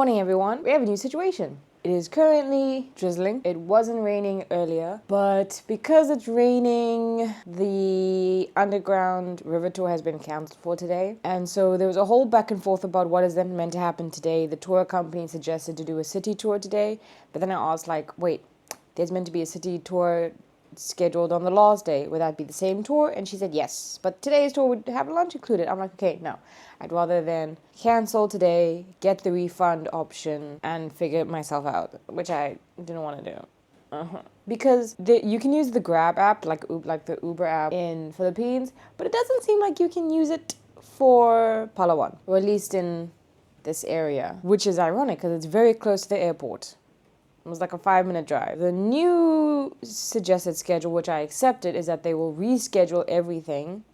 Morning everyone, we have a new situation. It is currently drizzling. It wasn't raining earlier, but because it's raining, the underground river tour has been cancelled for today. And so there was a whole back and forth about what is then meant to happen today. The tour company suggested to do a city tour today, but then I asked wait, there's meant to be a city tour scheduled on the last day. Would that be the same tour? And she said yes, but today's tour would have lunch included. I'm like, okay, no. I'd rather than cancel today, get the refund option, and figure it myself out, which I didn't want to do. Because you can use the Grab app, like the Uber app in Philippines, but it doesn't seem like you can use it for Palawan, or at least in this area, which is ironic because it's very close to the airport. It was like a 5-minute drive. The new suggested schedule, which I accepted, is that they will reschedule everything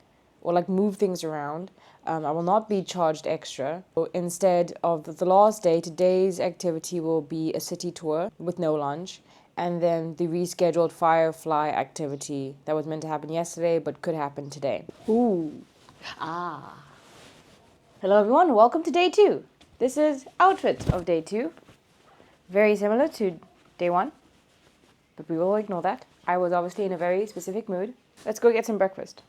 or move things around. I will not be charged extra. Instead of the last day, today's activity will be a city tour with no lunch. And then the rescheduled Firefly activity that was meant to happen yesterday but could happen today. Ooh. Ah. Hello everyone, welcome to day 2. This is outfit of day 2. Very similar to day 1, but we will ignore that. I was obviously in a very specific mood. Let's go get some breakfast.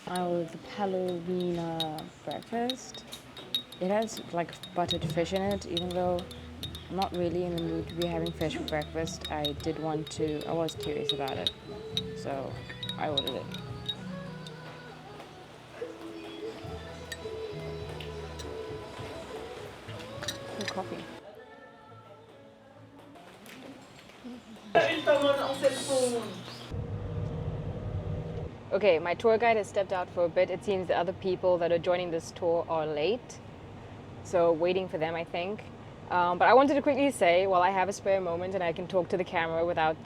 I was the Palomina breakfast. It has buttered fish in it, even though I'm not really in the mood to be having fish for breakfast. I was curious about it, so I ordered it. Coffee. Okay, my tour guide has stepped out for a bit. It seems the other people that are joining this tour are late, so waiting for them, I think. But I wanted to quickly say, while I have a spare moment and I can talk to the camera without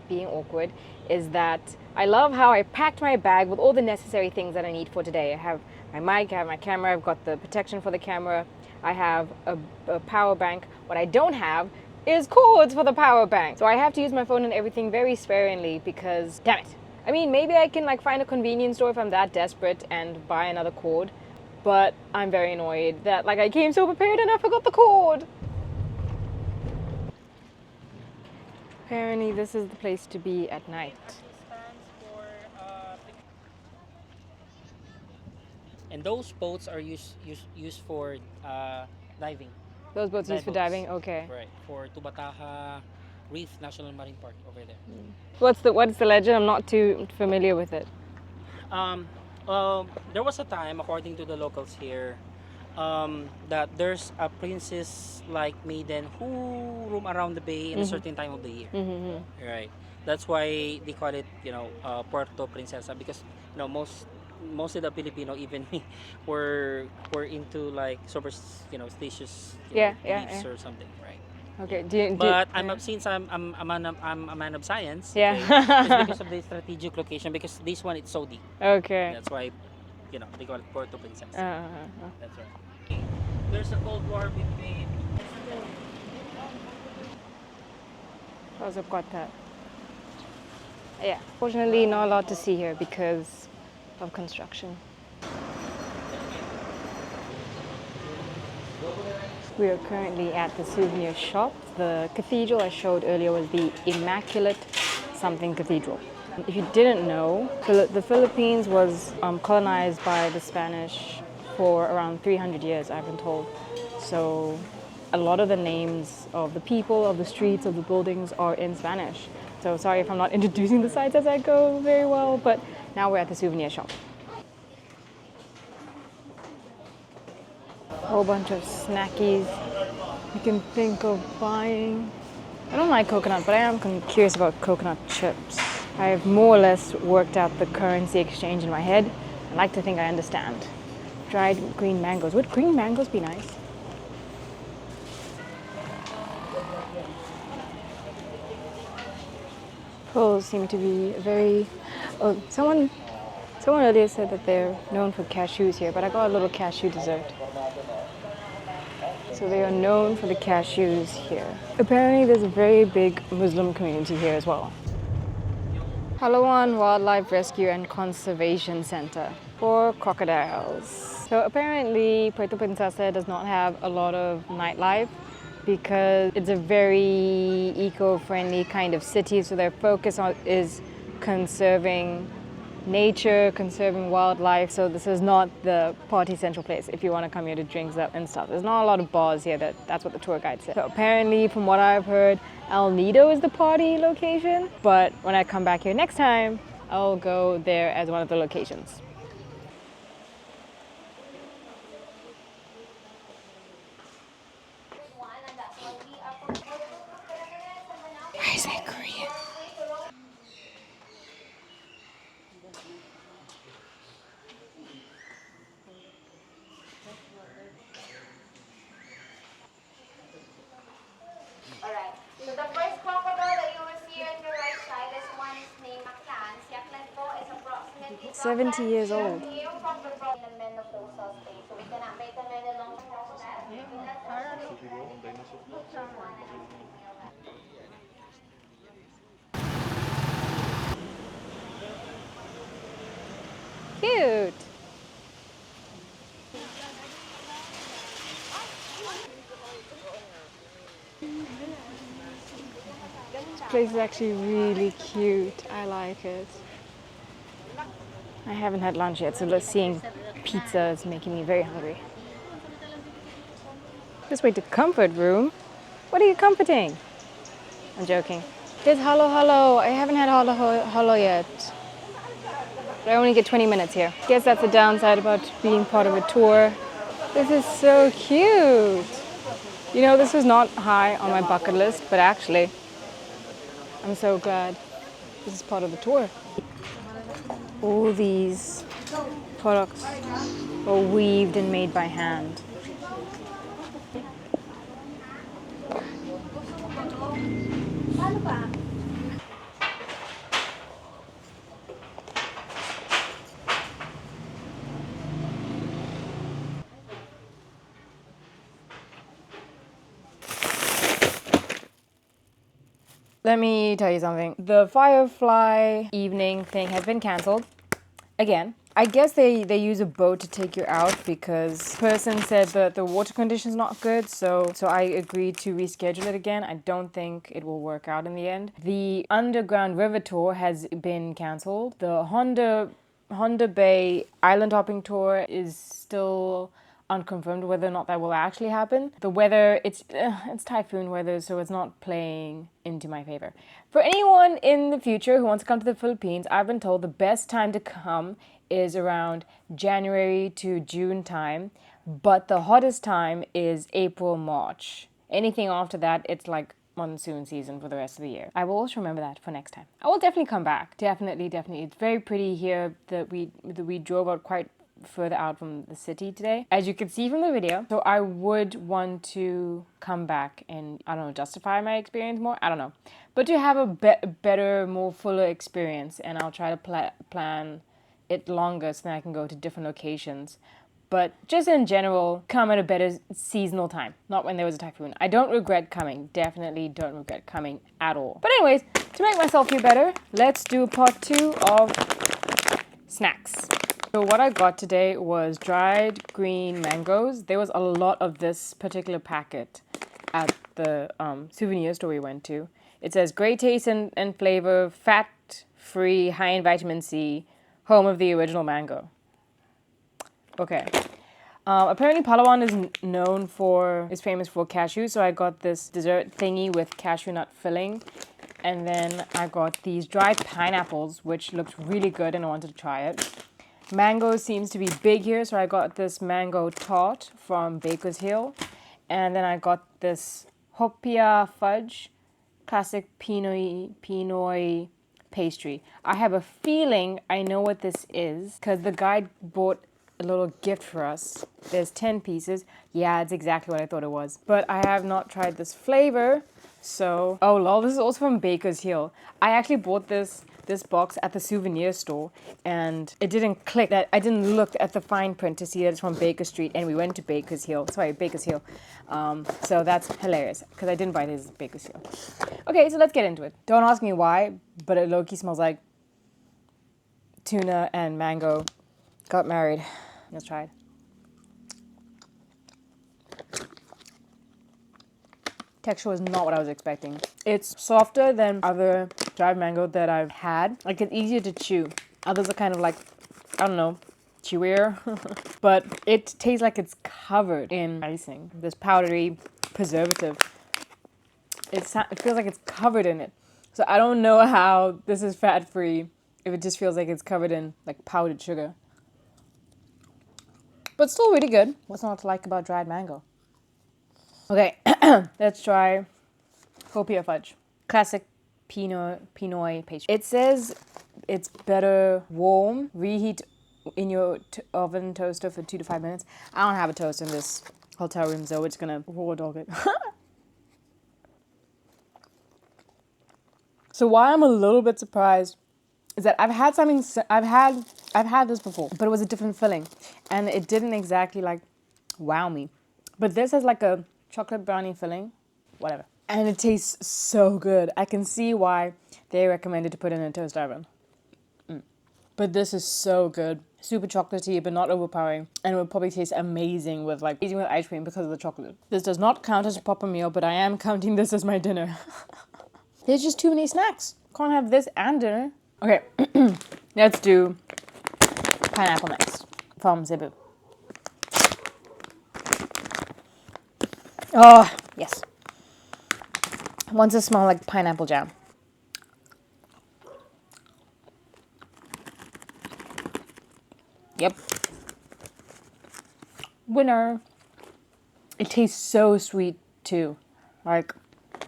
being awkward, is that I love how I packed my bag with all the necessary things that I need for today. I have my mic, I have my camera, I've got the protection for the camera, I have a power bank. What I don't have is cords for the power bank. So I have to use my phone and everything very sparingly because, damn it. I mean, maybe I can find a convenience store if I'm that desperate and buy another cord. But I'm very annoyed that I came so prepared and I forgot the cord. Apparently this is the place to be at night. And those boats are used for diving. Those boats used for diving? Okay. Right, for Tubataha Reef National Marine Park over there. What's the legend? I'm not too familiar with it. There was a time, according to the locals here, that there's a princess maiden who roam around the bay in a certain time of the year. Mm-hmm. Right. That's why they call it, Puerto Princesa, because most of the Filipino, even me, were into superstitious beliefs or something, right? Okay. Since I'm a man of science. Yeah. Okay, it's because of the strategic location, because this one it's so deep. Okay. That's why they call it Puerto Princesa. That's right. There's a Cold War between. I've got that. Yeah. Fortunately, not a lot to see here because of construction. We are currently at the souvenir shop. The cathedral I showed earlier was the Immaculate something Cathedral. If you didn't know, the Philippines was colonized by the Spanish for around 300 years, I've been told. So a lot of the names of the people, of the streets, of the buildings are in Spanish. So sorry if I'm not introducing the sites as I go very well, but now we're at the souvenir shop. A whole bunch of snackies you can think of buying. I don't like coconut, but I am curious about coconut chips. I have more or less worked out the currency exchange in my head. I like to think I understand. Dried green mangoes. Would green mangoes be nice? Pearls seem to be very... Oh, someone earlier said that they're known for cashews here, but I got a little cashew dessert. So they are known for the cashews here. Apparently there's a very big Muslim community here as well. Palawan Wildlife Rescue and Conservation Center for crocodiles. So apparently Puerto Princesa does not have a lot of nightlife because it's a very eco-friendly kind of city, so their focus is conserving nature, conserving wildlife. So this is not the party central place if you want to come here to drinks up and stuff. There's not a lot of bars here. That's what the tour guide said. So apparently, from what I've heard, El Nido is the party location. But when I come back here next time, I'll go there as one of the locations. Why is that Korean? 70 years old. Cute. This place is actually really cute. I like it. I haven't had lunch yet, so seeing pizza is making me very hungry. This way to comfort room. What are you comforting? I'm joking. There's Halo Halo. I haven't had Halo Halo yet. But I only get 20 minutes here. Guess that's the downside about being part of a tour. This is so cute. You know, this was not high on my bucket list, but actually, I'm so glad this is part of the tour. All these products are weaved and made by hand. Let me tell you something. The Firefly evening thing has been cancelled. Again. I guess they use a boat to take you out because the person said that the water condition's not good, so I agreed to reschedule it again. I don't think it will work out in the end. The underground river tour has been cancelled. The Honda Bay island hopping tour is still unconfirmed whether or not that will actually happen. The weather, it's typhoon weather, so it's not playing into my favor. For anyone in the future who wants to come to the Philippines, I've been told the best time to come is around January to June time, but the hottest time is April, March. Anything after that, it's like monsoon season for the rest of the year. I will also remember that for next time. I will definitely come back. Definitely. It's very pretty here that we drove out quite further out from the city today, as you can see from the video. So I would want to come back and, I don't know, justify my experience more. I don't know. But to have a better, more fuller experience, and I'll try to plan it longer so that I can go to different locations. But just in general, come at a better seasonal time, not when there was a typhoon. I don't regret coming. Definitely don't regret coming at all. But anyways, to make myself feel better, let's do part 2 of snacks. So what I got today was dried green mangoes. There was a lot of this particular packet at the souvenir store we went to. It says great taste and flavor, fat-free, high in vitamin C, home of the original mango. Okay. Apparently Palawan is famous for cashews, so I got this dessert thingy with cashew nut filling. And then I got these dried pineapples, which looked really good and I wanted to try it. Mango seems to be big here, so I got this mango tart from Baker's Hill. And then I got this hopia fudge, classic Pinoy pastry. I have a feeling I know what this is because the guide bought a little gift for us. There's 10 pieces. Yeah, it's exactly what I thought it was. But I have not tried this flavor. So, oh lol, this is also from Baker's Hill. I actually bought this box at the souvenir store and it didn't click that I didn't look at the fine print to see that it's from Baker Street, and we went to Baker's Hill. So that's hilarious because I didn't buy this at Baker's Hill. Okay, so let's get into it. Don't ask me why, but it low-key smells like tuna and mango got married. Let's try it. Texture was not what I was expecting. It's softer than other dried mango that I've had. Like, it's easier to chew. Others are kind of like, I don't know, chewier. But it tastes like it's covered in icing. This powdery preservative. It feels like it's covered in it. So I don't know how this is fat-free if it just feels like it's covered in like powdered sugar. But still really good. What's not to like about dried mango? Okay, let's try Phiippines fudge. Classic Pinoy pastry. It says it's better warm. Reheat in your oven toaster for 2 to 5 minutes. I don't have a toaster in this hotel room, so we're just gonna raw dog it. So why I'm a little bit surprised is that I've had this before, but it was a different filling, and it didn't exactly like wow me. But this has like a chocolate brownie filling, whatever. And it tastes so good. I can see why they recommended to put it in a toast oven. But this is so good. Super chocolatey, but not overpowering. And it would probably taste amazing with like eating with ice cream because of the chocolate. This does not count as a proper meal, but I am counting this as my dinner. There's just too many snacks. Can't have this and dinner. Okay, let's do pineapple next from Cebu. Oh, yes. Wants to smell like pineapple jam. Yep. Winner. It tastes so sweet too. Like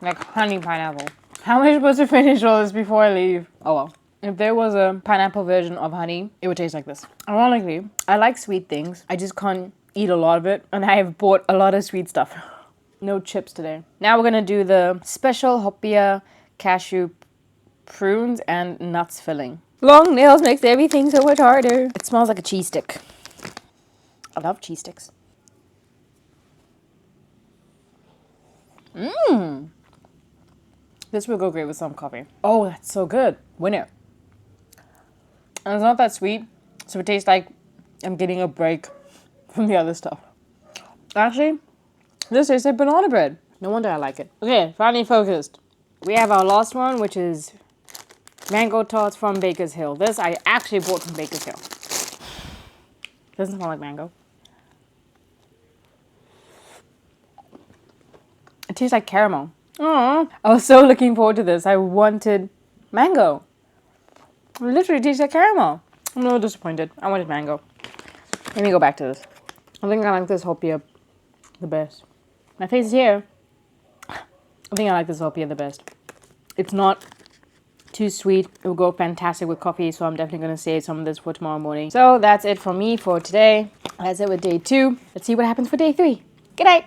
honey pineapple. How am I supposed to finish all this before I leave? Oh well. If there was a pineapple version of honey, it would taste like this. Ironically, I like sweet things. I just can't eat a lot of it. And I have bought a lot of sweet stuff. No chips today. Now we're gonna do the special Phiippines cashew prunes and nuts filling. Long nails makes everything so much harder. It smells like a cheese stick. I love cheese sticks. Mmm. This will go great with some coffee. Oh, that's so good. Winner. And it's not that sweet, so it tastes like I'm getting a break from the other stuff. Actually, this tastes like banana bread. No wonder I like it. Okay, finally focused. We have our last one, which is mango tarts from Baker's Hill. This I actually bought from Baker's Hill. Doesn't smell like mango. It tastes like caramel. Aww. I was so looking forward to this. I wanted mango. It literally tastes like caramel. I'm a little disappointed. I wanted mango. Let me go back to this. I think I like this Phiippines the best. My face is here. I think I like this Phiippines the best. It's not too sweet. It will go fantastic with coffee, so I'm definitely going to save some of this for tomorrow morning. So that's it for me for today. That's it with day 2. Let's see what happens for day 3. Good night.